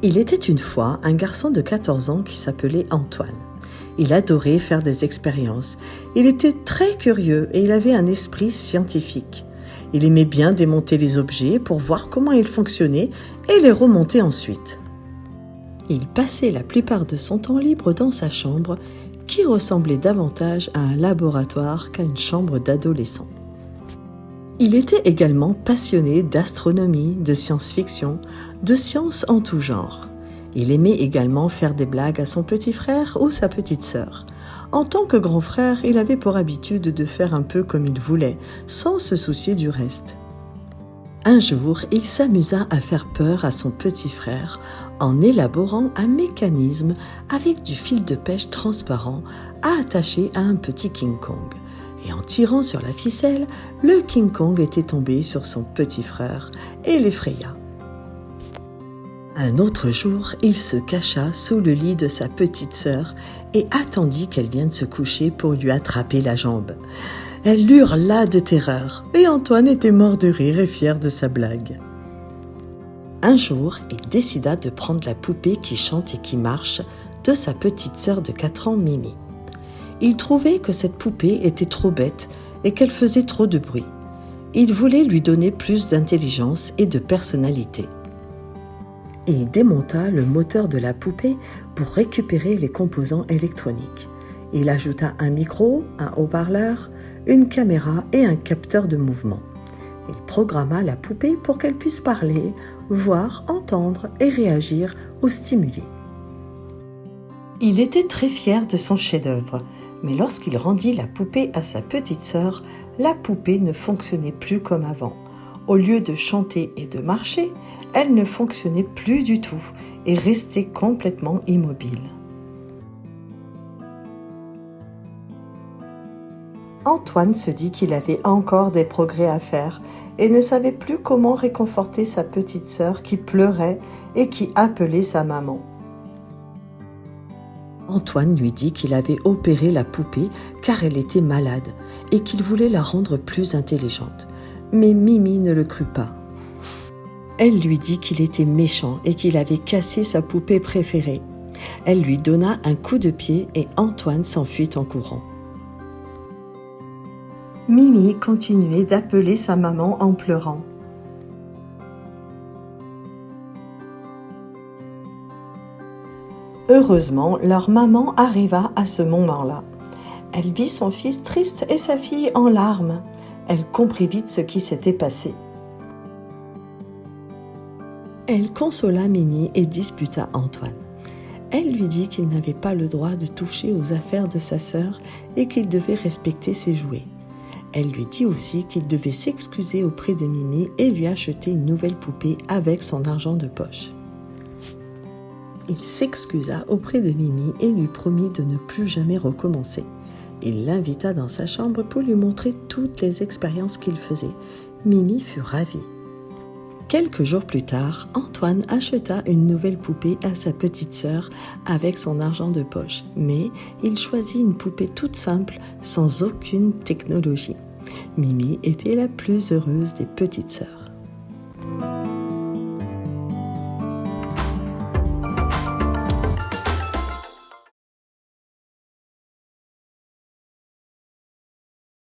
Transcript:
Il était une fois un garçon de 14 ans qui s'appelait Antoine. Il adorait faire des expériences. Il était très curieux et il avait un esprit scientifique. Il aimait bien démonter les objets pour voir comment ils fonctionnaient et les remonter ensuite. Il passait la plupart de son temps libre dans sa chambre, qui ressemblait davantage à un laboratoire qu'à une chambre d'adolescent. Il était également passionné d'astronomie, de science-fiction, de sciences en tout genre. Il aimait également faire des blagues à son petit frère ou sa petite sœur. En tant que grand frère, il avait pour habitude de faire un peu comme il voulait, sans se soucier du reste. Un jour, il s'amusa à faire peur à son petit frère en élaborant un mécanisme avec du fil de pêche transparent à attacher à un petit King Kong. Et en tirant sur la ficelle, le King Kong était tombé sur son petit frère et l'effraya. Un autre jour, il se cacha sous le lit de sa petite sœur et attendit qu'elle vienne se coucher pour lui attraper la jambe. Elle hurla de terreur et Antoine était mort de rire et fier de sa blague. Un jour, il décida de prendre la poupée qui chante et qui marche de sa petite sœur de 4 ans, Mimi. Il trouvait que cette poupée était trop bête et qu'elle faisait trop de bruit. Il voulait lui donner plus d'intelligence et de personnalité. Il démonta le moteur de la poupée pour récupérer les composants électroniques. Il ajouta un micro, un haut-parleur, une caméra et un capteur de mouvement. Il programma la poupée pour qu'elle puisse parler, voir, entendre et réagir aux stimuli. Il était très fier de son chef-d'œuvre, mais lorsqu'il rendit la poupée à sa petite sœur, la poupée ne fonctionnait plus comme avant. Au lieu de chanter et de marcher, elle ne fonctionnait plus du tout et restait complètement immobile. Antoine se dit qu'il avait encore des progrès à faire et ne savait plus comment réconforter sa petite sœur qui pleurait et qui appelait sa maman. Antoine lui dit qu'il avait opéré la poupée car elle était malade et qu'il voulait la rendre plus intelligente. Mais Mimi ne le crut pas. Elle lui dit qu'il était méchant et qu'il avait cassé sa poupée préférée. Elle lui donna un coup de pied et Antoine s'enfuit en courant. Mimi continuait d'appeler sa maman en pleurant. Heureusement, leur maman arriva à ce moment-là. Elle vit son fils triste et sa fille en larmes. Elle comprit vite ce qui s'était passé. Elle consola Mimi et disputa Antoine. Elle lui dit qu'il n'avait pas le droit de toucher aux affaires de sa sœur et qu'il devait respecter ses jouets. Elle lui dit aussi qu'il devait s'excuser auprès de Mimi et lui acheter une nouvelle poupée avec son argent de poche. Il s'excusa auprès de Mimi et lui promit de ne plus jamais recommencer. Il l'invita dans sa chambre pour lui montrer toutes les expériences qu'il faisait. Mimi fut ravie. Quelques jours plus tard, Antoine acheta une nouvelle poupée à sa petite sœur avec son argent de poche, mais il choisit une poupée toute simple, sans aucune technologie. Mimi était la plus heureuse des petites sœurs.